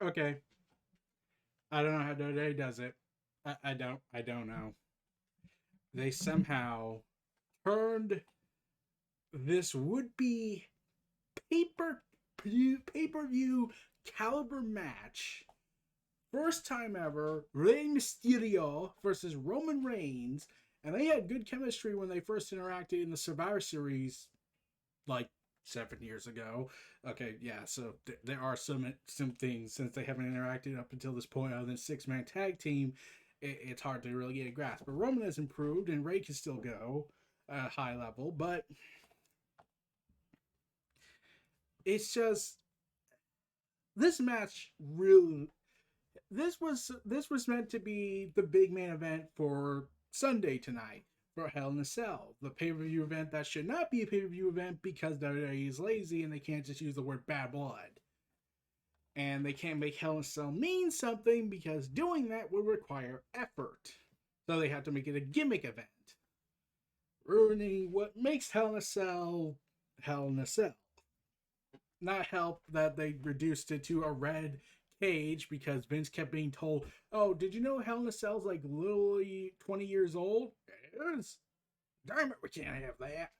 Okay. I don't know how WWE does it. I don't know. They somehow turned this would be paper pay-per-view caliber match. First time ever, Rey Mysterio versus Roman Reigns, and they had good chemistry when they first interacted in the Survivor Series, like 7 years ago. Okay, yeah, so there are some things since they haven't interacted up until this point, other than 6-man tag team. It's hard to really get a grasp. But Roman has improved, and Ray can still go high level, but it's just this match really this was meant to be the big main event for Sunday tonight for Hell in a Cell, the pay per view event that should not be a pay per view event because WWE is lazy and they can't just use the word bad blood. And they can't make Hell in a Cell mean something because doing that would require effort. So they have to make it a gimmick event, ruining what makes Hell in a Cell Hell in a Cell. Not help that they reduced it to a red cage because Vince kept being told, "Oh, did you know Hell in a Cell's like literally 20 years old?" It is. Damn it, we can't have that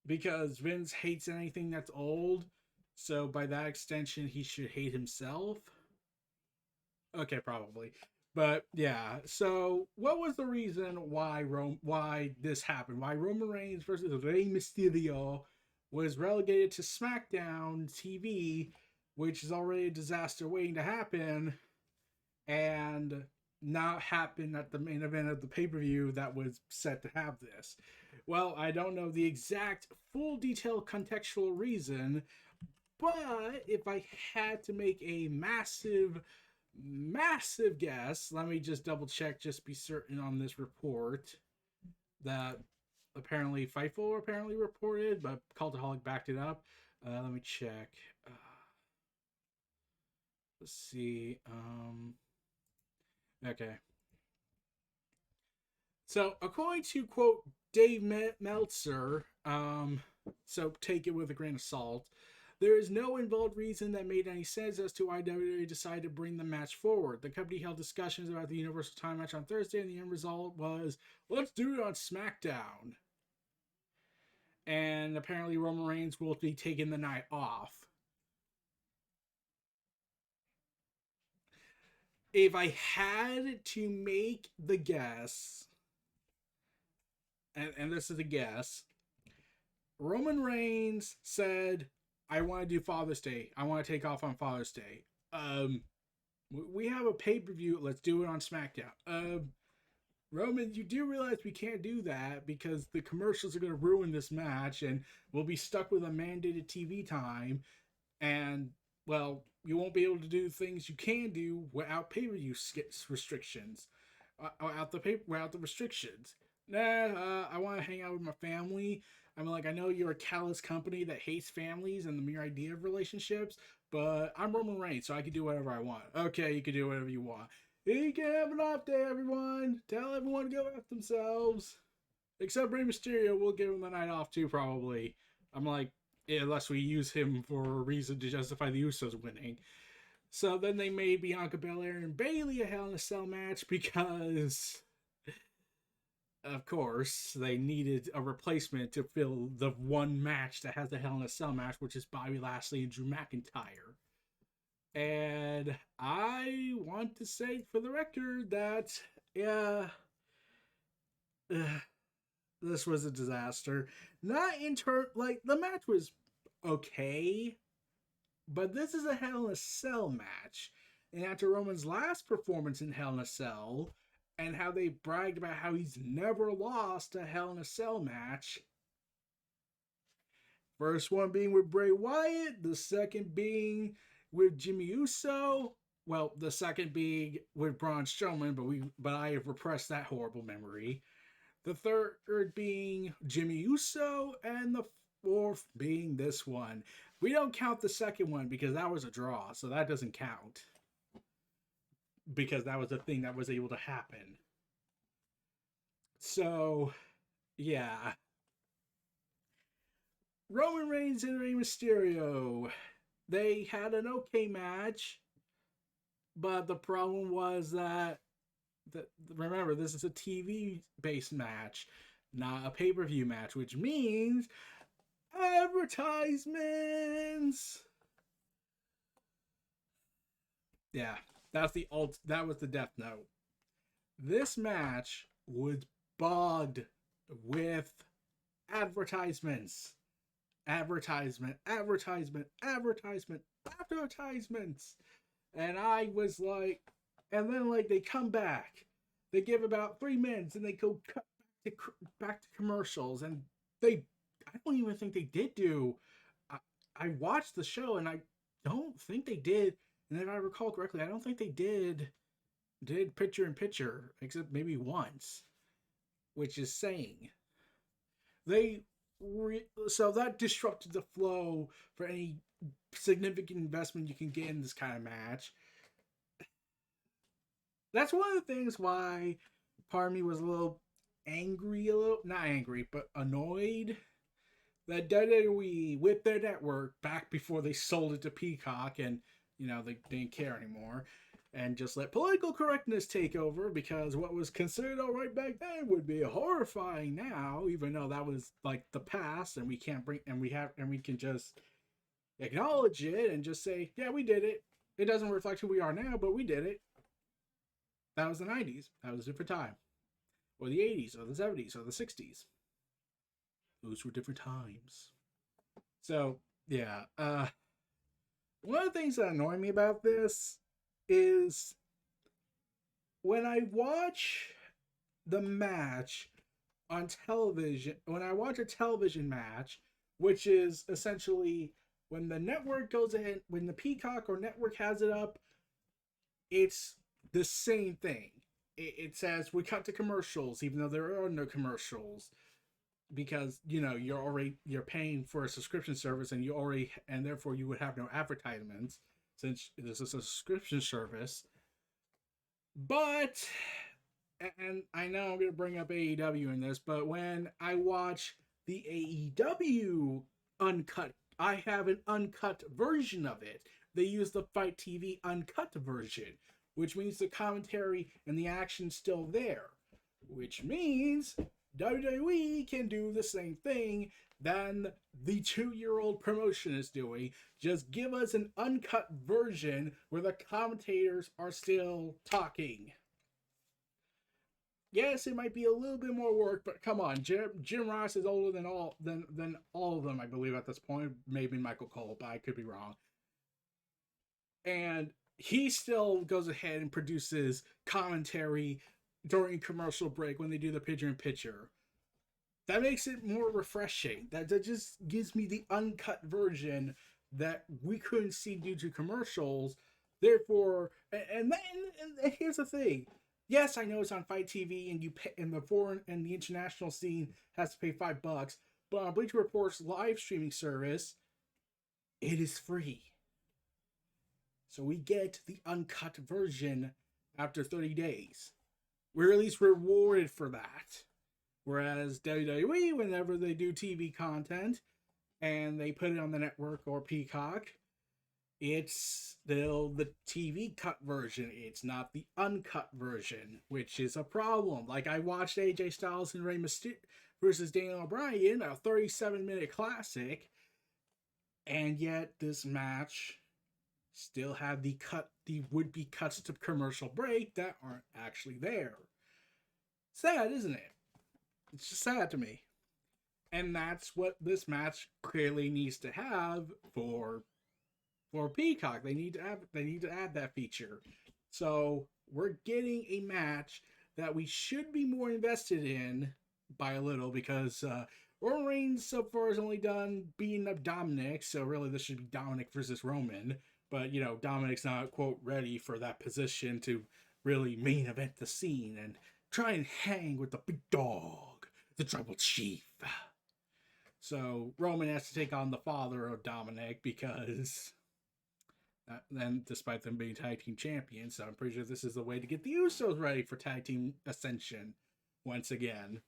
because Vince hates anything that's old. So by that extension, he should hate himself. Okay, probably. But yeah, so what was the reason why this happened? Why Roman Reigns versus Rey Mysterio was relegated to SmackDown TV, which is already a disaster waiting to happen, and not happen at the main event of the pay-per-view that was set to have this? Well, I don't know the exact full detailed contextual reason, but if I had to make a massive guess. Let me just double check, just be certain on this report that apparently Fightful apparently reported, but Cultaholic backed it up. Let me check. Uh, let's see. Okay. So according to quote Dave Meltzer, so take it with a grain of salt. There is no involved reason that made any sense as to why WWE decided to bring the match forward. The company held discussions about the Universal Time match on Thursday, and the end result was, let's do it on SmackDown. And apparently, Roman Reigns will be taking the night off. If I had to make the guess, and this is a guess, Roman Reigns said, I want to do Father's Day. I want to take off on Father's Day. Um, we have a pay per view. Let's do it on SmackDown. Roman, you do realize we can't do that because the commercials are going to ruin this match and we'll be stuck with a mandated TV time. And, well, you won't be able to do things you can do without pay per view restrictions. Without the restrictions. Nah, I want to hang out with my family. I'm like, I know you're a callous company that hates families and the mere idea of relationships, but I'm Roman Reigns, so I can do whatever I want. Okay, you can do whatever you want. You can have an off day, everyone. Tell everyone to go F themselves. Except Rey Mysterio, we'll give him the night off too, probably. I'm like, yeah, unless we use him for a reason to justify the Usos winning. So then they made Bianca Belair and Bayley a Hell in a Cell match because, of course, they needed a replacement to fill the one match that has the Hell in a Cell match, which is Bobby Lashley and Drew McIntyre. And I want to say for the record that, yeah, this was a disaster. Not in turn, like, the match was okay, but this is a Hell in a Cell match. And after Roman's last performance in Hell in a Cell, and how they bragged about how he's never lost a Hell in a Cell match, first one being with Bray Wyatt, the second being with Jimmy Uso. Well, the second being with Braun Strowman, but I have repressed that horrible memory. The third being Jimmy Uso, and the fourth being this one. We don't count the second one because that was a draw, so that doesn't count because that was a thing that was able to happen. So, yeah. Roman Reigns and Rey Mysterio. They had an okay match. But the problem was that remember, this is a TV based match, not a pay per view match, which means advertisements. Yeah, that was the death note. This match was bogged with advertisements. Advertisements. And I was like, and then like they come back, they give about 3 minutes, and they go cut back to commercials, and I don't even think they did do. I, I watched the show, and I don't think they did. And if I recall correctly, I don't think they did picture in picture, except maybe once, which is saying they so that disrupted the flow for any significant investment you can get in this kind of match. That's one of the things why part of me was a little not angry, but annoyed that WWE whipped their network back before they sold it to Peacock, and they didn't care anymore, and just let political correctness take over, because what was considered all right back then would be horrifying now, even though that was like the past, and we can't bring and we can just acknowledge it and just say, yeah, we did it. It doesn't reflect who we are now, but we did it. That was the 90s. That was a different time. Or the 80s, or the 70s, or the 60s. Those were different times. So, yeah. One of the things that annoy me about this is when I watch the match on television, when I watch a television match, which is essentially when the network goes ahead, when the Peacock or network has it up, it's the same thing. It says we cut to commercials, even though there are no commercials, because you're paying for a subscription service, and therefore you would have no advertisements since this is a subscription service. But, and I know I'm going to bring up AEW in this, but when I watch the AEW uncut, I have an uncut version of it. They use the Fight TV uncut version, which means the commentary and the action's still there, which means WWE can do the same thing than the 2-year-old promotion is doing. Just give us an uncut version where the commentators are still talking. Yes, it might be a little bit more work, but come on, Jim Ross is older than all of them, I believe, at this point. Maybe Michael Cole, but I could be wrong. And he still goes ahead and produces commentary during commercial break when they do the picture in picture. That makes it more refreshing. That just gives me the uncut version that we couldn't see due to commercials. Therefore, and here's the thing. Yes, I know it's on Fight TV, and you pay, and the foreign and the international scene has to pay $5, but on Bleacher Report's live streaming service, it is free. So we get the uncut version after 30 days. We're at least rewarded for that. Whereas WWE, whenever they do TV content and they put it on the network or Peacock, it's still the TV cut version. It's not the uncut version, which is a problem. Like, I watched AJ Styles and Rey Mysterio versus Daniel Bryan, a 37-minute classic, and yet this match still had the would-be cuts to commercial break that aren't actually there. Sad, isn't it? It's just sad to me. And that's what this match clearly needs to have for Peacock. They need to add that feature. So we're getting a match that we should be more invested in by a little, because Roman Reigns so far has only done beating up Dominik, so really this should be Dominik versus Roman. But Dominik's not, quote, ready for that position to really main event the scene and try and hang with the big dog, the tribal chief. So Roman has to take on the father of Dominik, because then, despite them being tag team champions, so I'm pretty sure this is the way to get the Usos ready for tag team ascension once again.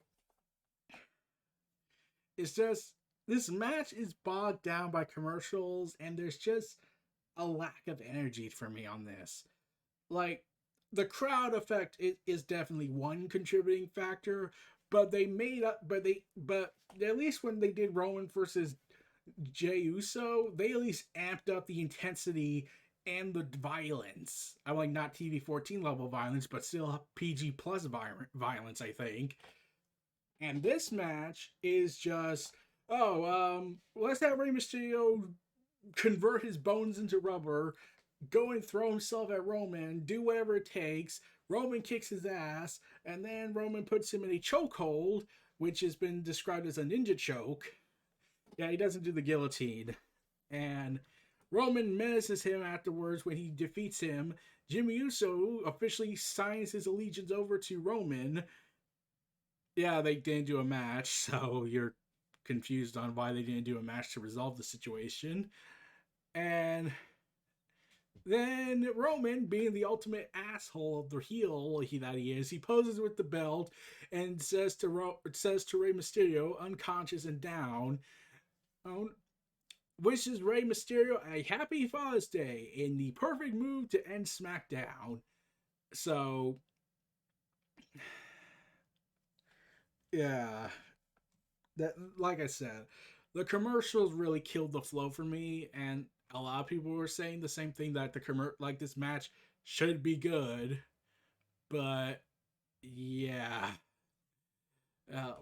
It's just, this match is bogged down by commercials, and there's just a lack of energy for me on this. like the crowd effect is definitely one contributing factor, but they made up, but at least when they did Roman versus Jey Uso, they at least amped up the intensity and the violence. I like not TV-14 level violence, but still PG plus violence, I think. And this match is just, let's have Rey Mysterio convert his bones into rubber, go and throw himself at Roman, do whatever it takes. Roman kicks his ass, and then Roman puts him in a chokehold, which has been described as a ninja choke. Yeah, he doesn't do the guillotine. And Roman menaces him afterwards when he defeats him. Jimmy Uso officially signs his allegiance over to Roman. Yeah, they didn't do a match, so you're confused on why they didn't do a match to resolve the situation. And then Roman, being the ultimate asshole of the heel that he is, he poses with the belt and says to Rey Mysterio, unconscious and down, wishes Rey Mysterio a happy Father's Day in the perfect move to end SmackDown. So, yeah, that, like I said, the commercials really killed the flow for me, and a lot of people were saying the same thing, that like this match should be good, but yeah, oh man.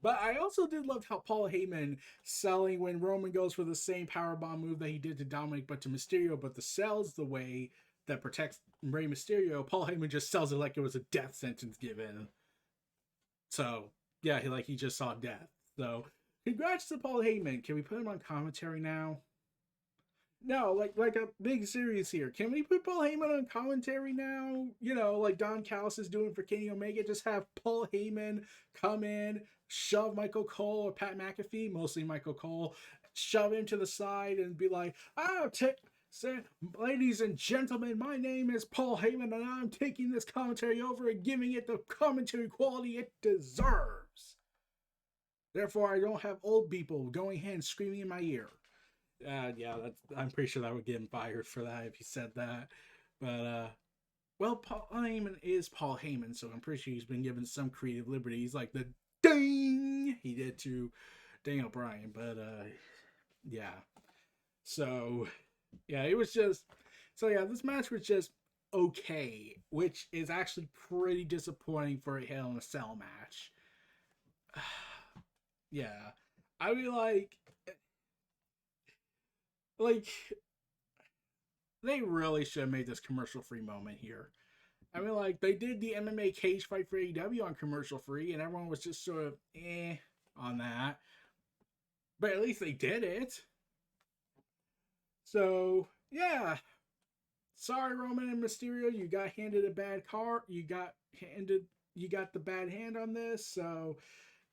But I also did love how Paul Heyman selling when Roman goes for the same powerbomb move that he did to Dominik, but to Mysterio, but the sells the way that protects Rey Mysterio. Paul Heyman just sells it like it was a death sentence given. So yeah, he just saw death. So congrats to Paul Heyman. Can we put him on commentary now? No, like a big series here. Can we put Paul Heyman on commentary now? You know, like Don Callis is doing for Kenny Omega. Just have Paul Heyman come in, shove Michael Cole or Pat McAfee, mostly Michael Cole, shove him to the side and be like, say, ladies and gentlemen, my name is Paul Heyman and I'm taking this commentary over and giving it the commentary quality it deserves. Therefore, I don't have old people going ahead and screaming in my ear. Yeah, I'm pretty sure that would get him fired for that if he said that. But well, Paul Heyman is Paul Heyman, so I'm pretty sure he's been given some creative liberties, like the ding he did to Daniel Bryan. But yeah, so yeah, it was just so yeah, this match was just okay, which is actually pretty disappointing for a Hell in a Cell match. Yeah, I mean like they really should have made this commercial free moment here. I mean, like, they did the MMA cage fight for AEW on commercial free, and everyone was just sort of on that. But at least they did it. So, yeah. Sorry, Roman and Mysterio, you got handed a bad card. You got the bad hand on this. So,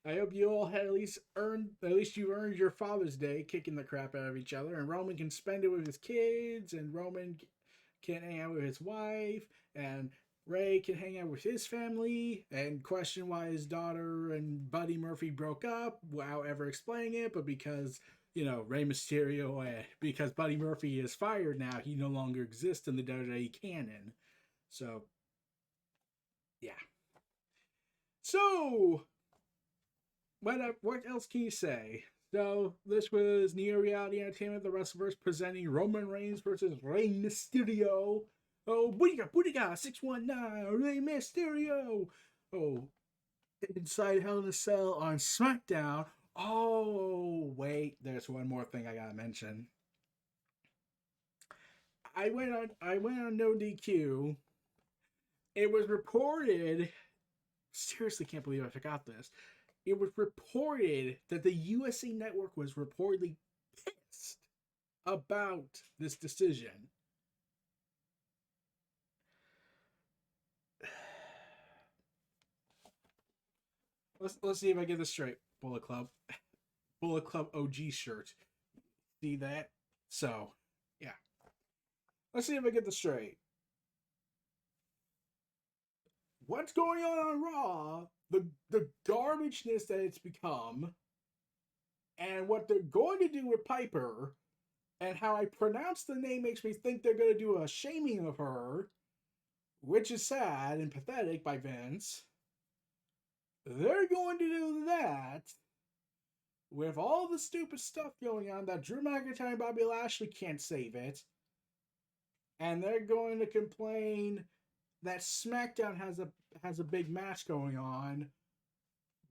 I hope you all had at least you earned your Father's Day kicking the crap out of each other, and Roman can spend it with his kids, and Roman can hang out with his wife, and Ray can hang out with his family and question why his daughter and Buddy Murphy broke up without ever explaining it, but because Rey Mysterio, because Buddy Murphy is fired now, he no longer exists in the WWE canon. So, yeah. So, what else can you say? So this was Neo Reality Entertainment, the WrestleVerse, presenting Roman Reigns versus Rey Mysterio. Oh, Bootiga, 619, Rey Mysterio. Oh, inside Hell in a Cell on SmackDown. Oh, wait, there's one more thing I gotta mention. I went on No DQ. It was reported. Seriously, can't believe I forgot this. It was reported that the USA Network was reportedly pissed about this decision. Let's see if I get this straight. Bullet Club OG shirt. See that? So, yeah. Let's see if I get this straight. What's going on Raw? The garbageness that it's become, and what they're going to do with Piper, and how I pronounce the name makes me think they're going to do a shaming of her. which is sad and pathetic by Vince. They're going to do that with all the stupid stuff going on that Drew McIntyre and Bobby Lashley can't save it. And they're going to complain that SmackDown has a big match going on,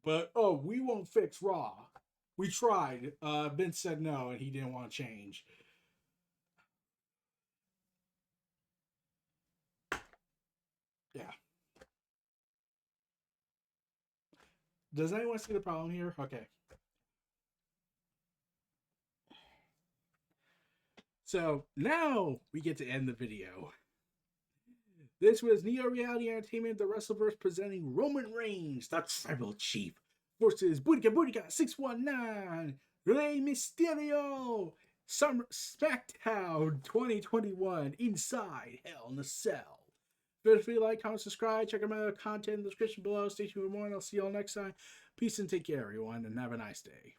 but oh, we won't fix Raw. We tried. Vince said no, and he didn't want to change. Yeah. Does anyone see the problem here? Okay. So now we get to end the video. This was Neo Reality Entertainment, the WrestleVerse, presenting Roman Reigns, the Tribal Chief, versus Boudica 619, Rey Mysterio, Summer SmackDown 2021, Inside Hell in a Cell. Feel free to like, comment, subscribe, check out my other content in the description below. Stay tuned for more, and I'll see you all next time. Peace and take care, everyone, and have a nice day.